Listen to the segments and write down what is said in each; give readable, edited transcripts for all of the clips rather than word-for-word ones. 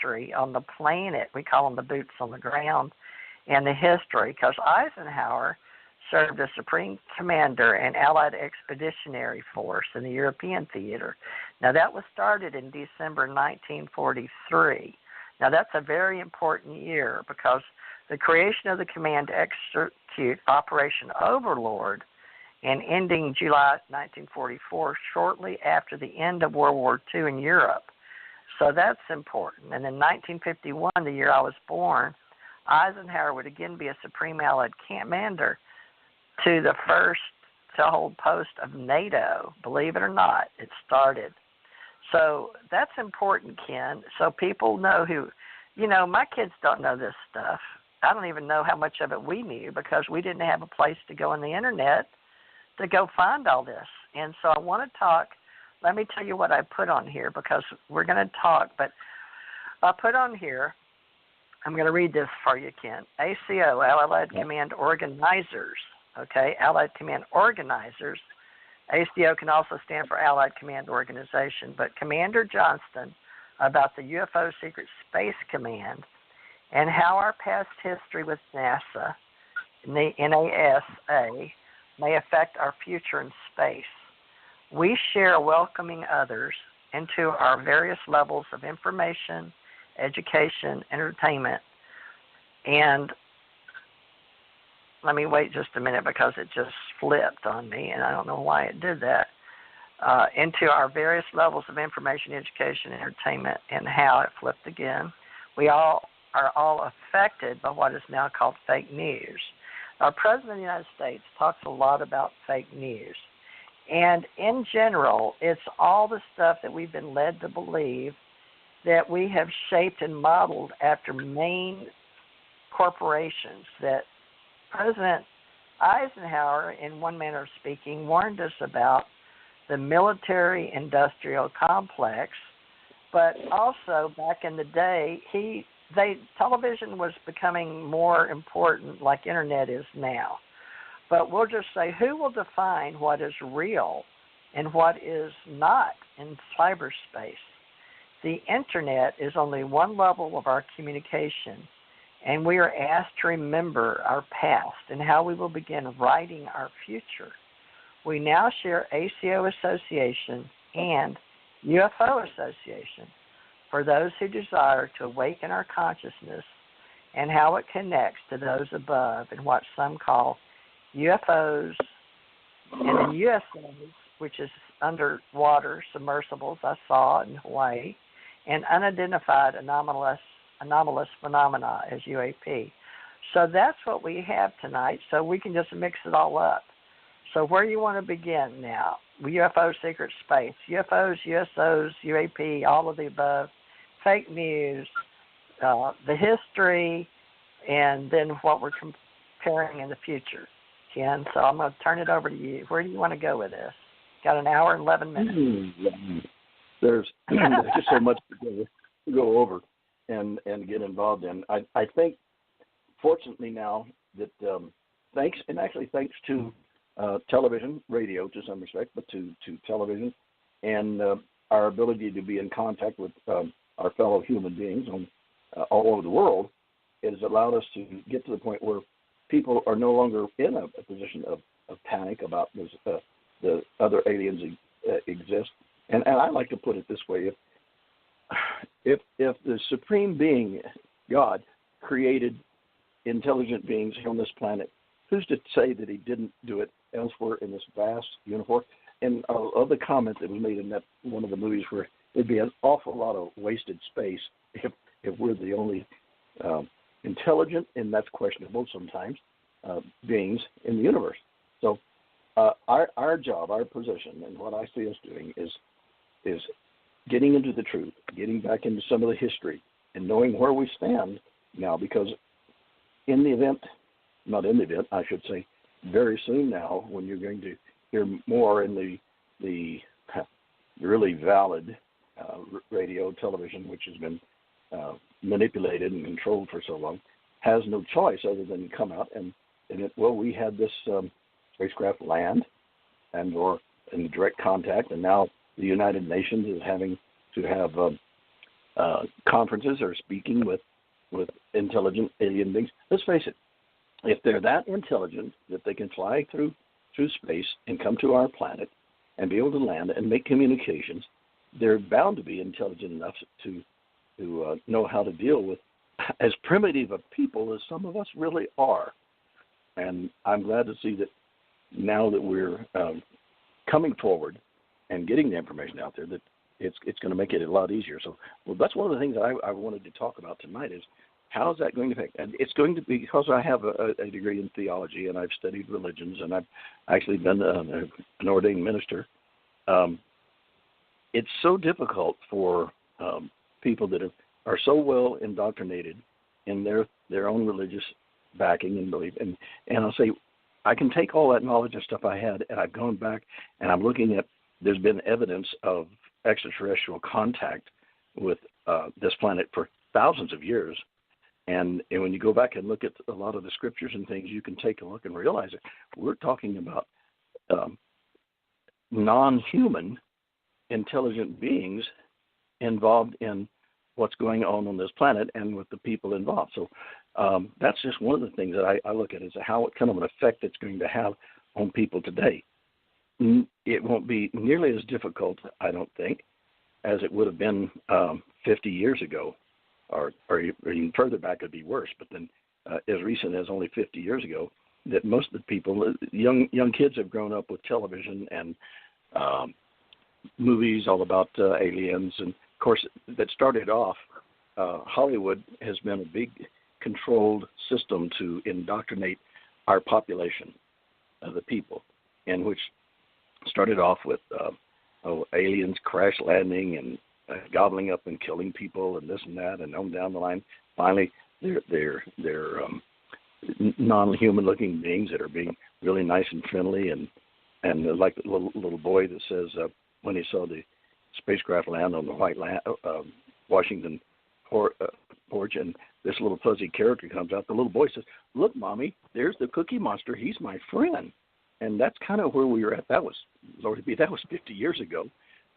history on the planet. We call them the boots on the ground, and the history, because Eisenhower served as Supreme Commander in Allied Expeditionary Force in the European theater. Now, that was started in December 1943. Now, that's a very important year because the creation of the command to execute Operation Overlord and ending July 1944, shortly after the end of World War II in Europe. So that's important. And in 1951, the year I was born, Eisenhower would again be a Supreme Allied Commander to the first to hold post of NATO. Believe it or not, it started. So that's important, Ken, so people know who, my kids don't know this stuff. I don't even know how much of it we knew because we didn't have a place to go on the internet to go find all this. And so I want to talk. Let me tell you what I put on here because we're going to talk, but I put on here, I'm going to read this for you, Ken. ACO, Allied Command Organizers, okay, Allied Command Organizers. ACO can also stand for Allied Command Organization, but Commander Johnston about the UFO Secret Space Command and how our past history with NASA, NASA, may affect our future in space. We share welcoming others into our various levels of information, education, entertainment, and let me wait just a minute because it just flipped on me, and I don't know why it did that, into our various levels of information, education, entertainment, and how it flipped again. We all are all affected by what is now called fake news. Our President of the United States talks a lot about fake news. And in general, it's all the stuff that we've been led to believe that we have shaped and modeled after main corporations that President Eisenhower, in one manner of speaking, warned us about the military-industrial complex, but also back in the day, television was becoming more important like internet is now. But we'll just say, who will define what is real and what is not in cyberspace? The internet is only one level of our communication, and we are asked to remember our past and how we will begin writing our future. We now share ACO Association and UFO Association for those who desire to awaken our consciousness and how it connects to those above and what some call UFOs and then USOS, which is underwater submersibles I saw in Hawaii, and unidentified anomalous phenomena as UAP. So that's what we have tonight, so we can just mix it all up. So where do you want to begin now? UFO Secret Space, UFOs, USOs, UAP, all of the above, fake news, the history, and then what we're comparing in the future, Ken. So I'm going to turn it over to you. Where do you want to go with this? Got an hour and 11 minutes. There's just so much to go over and get involved in. I think, fortunately now, that thanks to television, radio to some respect, but to television and our ability to be in contact with our fellow human beings all over the world, it has allowed us to get to the point where people are no longer in a position of panic about the other aliens exist. And I like to put it this way: if the supreme being, God, created intelligent beings here on this planet, who's to say that he didn't do it elsewhere in this vast universe? And of the comment that was made in that one of the movies, where there'd be an awful lot of wasted space if we're the only intelligent, and that's questionable sometimes, beings in the universe. So our job, our position, and what I see us doing is getting into the truth, getting back into some of the history, and knowing where we stand now, because I should say, very soon now, when you're going to hear more in the really valid radio, television, which has been manipulated and controlled for so long, has no choice other than come out and we had this spacecraft land or in direct contact, and now the United Nations is having to have conferences or speaking with intelligent alien beings. Let's face it, if they're that intelligent that they can fly through space and come to our planet and be able to land and make communications, they're bound to be intelligent enough to know how to deal with as primitive a people as some of us really are. And I'm glad to see that now that we're coming forward and getting the information out there, that it's going to make it a lot easier. So, well, that's one of the things that I wanted to talk about tonight is how is that going to affect? And it's going to be, because I have a degree in theology and I've studied religions and I've actually been an ordained minister. It's so difficult for people that are so well indoctrinated in their own religious backing and belief. And I'll say, I can take all that knowledge and stuff I had, and I've gone back and I'm looking at, there's been evidence of extraterrestrial contact with this planet for thousands of years. And when you go back and look at a lot of the scriptures and things, you can take a look and realize that we're talking about non-human intelligent beings involved in what's going on this planet and with the people involved. So that's just one of the things that I look at is how kind of an effect it's going to have on people today. It won't be nearly as difficult, I don't think, as it would have been 50 years ago, or even further back it'd be worse. But then as recent as only 50 years ago, that most of the people, young kids have grown up with television and movies all about aliens. And, of course, that started off, Hollywood has been a big controlled system to indoctrinate our population, the people, and which started off with aliens crash landing and gobbling up and killing people and this and that, and on down the line. Finally, they're non-human looking beings that are being really nice and friendly, and like the little boy that says when he saw the spacecraft land on the white Washington porch, and this little fuzzy character comes out. The little boy says, "Look, Mommy, there's the Cookie Monster. He's my friend." And that's kind of where we were at. That was 50 years ago,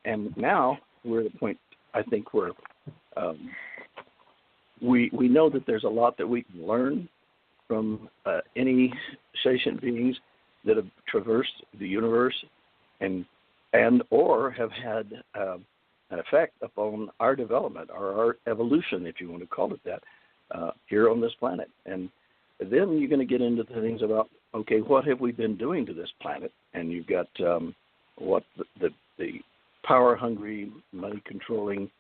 and now we're at a point, I think, where we know that there's a lot that we can learn from any sentient beings that have traversed the universe and or have had an effect upon our development or our evolution, if you want to call it that, here on this planet. And then you're going to get into the things about, okay, what have we been doing to this planet? And you've got what the power-hungry, money-controlling,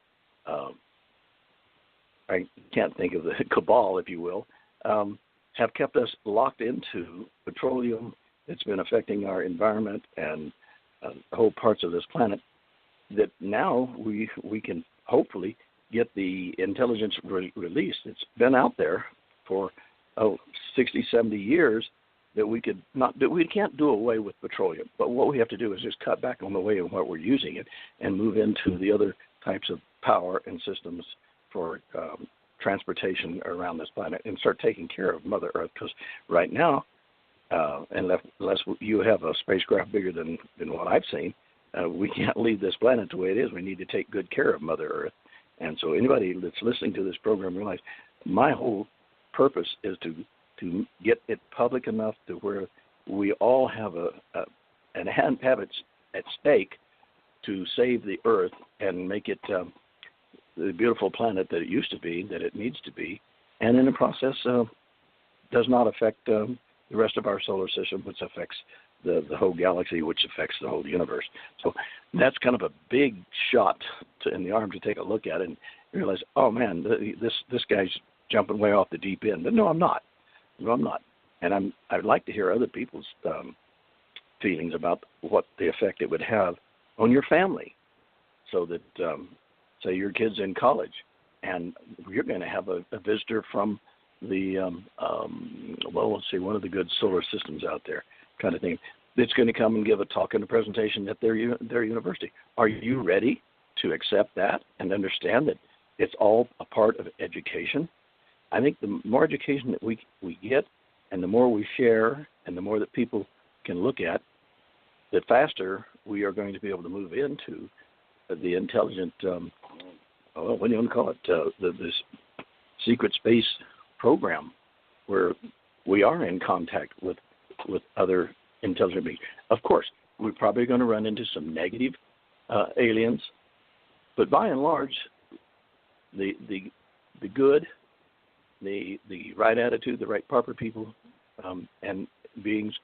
I can't think of the cabal, if you will, have kept us locked into petroleum that's been affecting our environment and whole parts of this planet, that now we can hopefully get the intelligence released. It's been out there for 60, 70 years that we could not do. We can't do away with petroleum, but what we have to do is just cut back on the way in what we're using it and move into the other types of power and systems for transportation around this planet and start taking care of Mother Earth. Because right now, unless you have a spacecraft bigger than what I've seen, we can't leave this planet the way it is. We need to take good care of Mother Earth. And so anybody that's listening to this program realize my whole purpose is to get it public enough to where we all have and have it at stake to save the Earth and make it the beautiful planet that it used to be, that it needs to be, and in the process does not affect the rest of our solar system, which affects the whole galaxy, which affects the whole universe. So that's kind of a big shot in the arm to take a look at it and realize, oh man, this guy's jumping way off the deep end. But no, I'm not. No, I'm not. And I'd like to hear other people's feelings about what the effect it would have on your family, so that say your kid's in college and you're going to have a visitor from the let's see, one of the good solar systems out there, kind of thing. It's going to come and give a talk and a presentation at their university. Are you ready to accept that and understand that it's all a part of education? I think the more education that we get and the more we share and the more that people can look at, the faster we are going to be able to move into the intelligent what do you want to call it? This secret space program, where we are in contact with other intelligent beings. Of course, we're probably going to run into some negative aliens, but by and large, the good, the right attitude, the right proper people, and beings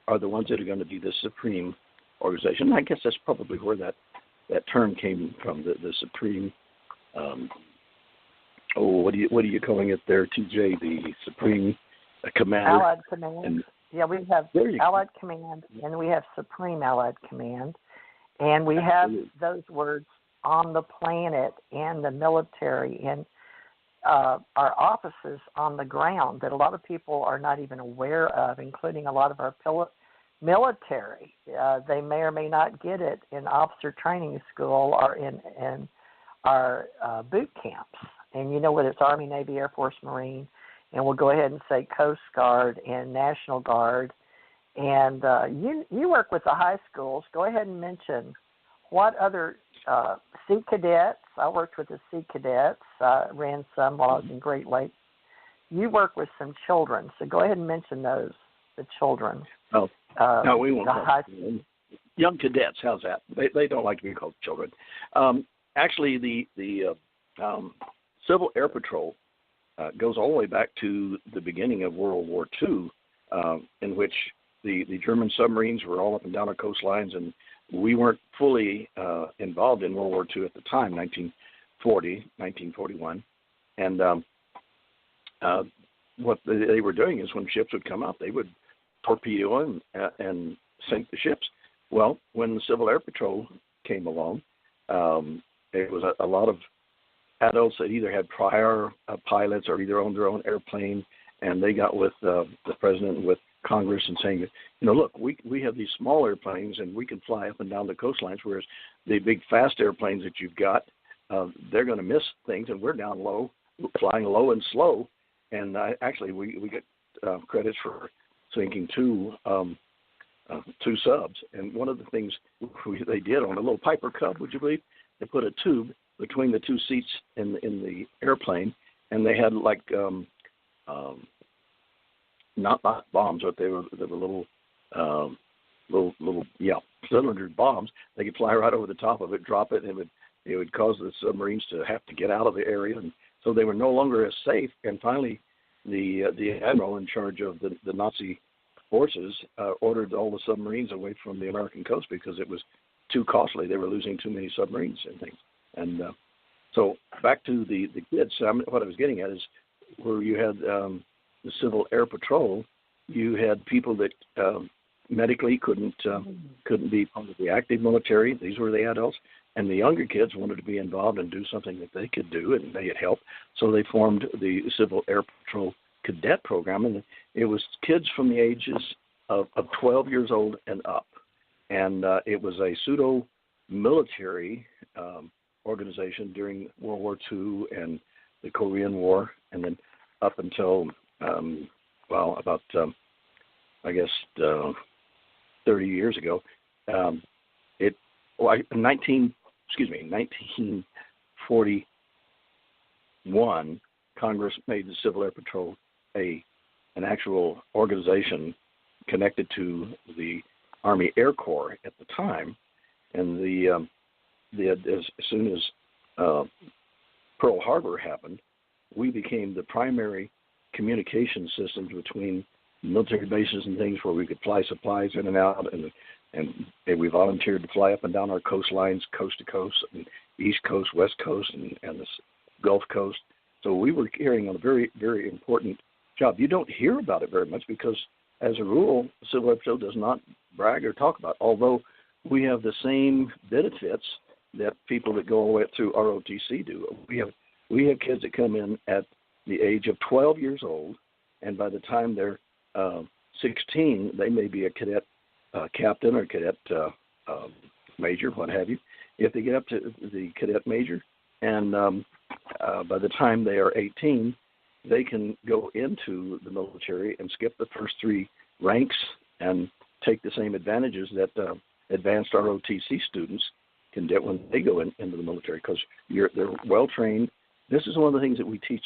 are the ones that are going to be the supreme organization. And I guess that's probably where that term came from, the supreme. What are you calling it there, TJ? The supreme commander. Allied Command. We have Allied Command, and we have Supreme Allied Command, and we have those words on the planet and the military and our offices on the ground that a lot of people are not even aware of, including a lot of our military. They may or may not get it in officer training school or in our boot camps. And you know what? It's Army, Navy, Air Force, Marine, and we'll go ahead and say Coast Guard and National Guard. And you work with the high schools. Go ahead and mention what other Sea Cadets. I worked with the Sea Cadets. Ran some while I was in Great Lakes. You work with some children, so go ahead and mention those, the children. Oh, no, we won't. Young cadets, how's that? They don't like to be called children. Actually, the Civil Air Patrol goes all the way back to the beginning of World War II, in which the German submarines were all up and down our coastlines, and we weren't fully involved in World War II at the time, 1941. And what they were doing is when ships would come up, they would torpedo them and sink the ships. Well, when the Civil Air Patrol came along, it was a lot of adults that either had prior pilots or either owned their own airplane, and they got with the president and with Congress and saying, look, we have these small airplanes and we can fly up and down the coastlines, whereas the big fast airplanes that you've got, they're going to miss things, and we're down low, flying low and slow. And actually, we get credits for sinking two subs. And one of the things they did on a little Piper Cub, would you believe, they put a tube between the two seats in the airplane, and they had like not bombs, but they were little cylinder bombs. They could fly right over the top of it, drop it, and it would cause the submarines to have to get out of the area, and so they were no longer as safe. And finally, the admiral in charge of the Nazi forces ordered all the submarines away from the American coast because it was too costly. They were losing too many submarines and things. And so back to the kids. What I was getting at is where you had the Civil Air Patrol, you had people that medically couldn't be part of the active military. These were the adults. And the younger kids wanted to be involved and do something that they could do, and they had help. So they formed the Civil Air Patrol Cadet Program, and it was kids from the ages of 12 years old and up. And it was a pseudo-military organization during World War II and the Korean War, and then up until, about, 30 years ago, 1941, Congress made the Civil Air Patrol an actual organization connected to the Army Air Corps at the time, and as soon as Pearl Harbor happened, we became the primary communication systems between military bases and things where we could fly supplies in and out, and we volunteered to fly up and down our coastlines, coast to coast, and East Coast, West Coast, and the Gulf Coast. So we were carrying on a very, very important job. You don't hear about it very much because, as a rule, the Civil Air Patrol does not brag or talk about it, although we have the same benefits that people that go all the way up through ROTC do. We have kids that come in at the age of 12 years old, and by the time they're 16, they may be a cadet captain or cadet major, what have you. If they get up to the cadet major, and by the time they are 18, they can go into the military and skip the first three ranks and take the same advantages that advanced ROTC students can get when they go into the military, because they're well trained. This is one of the things that we teach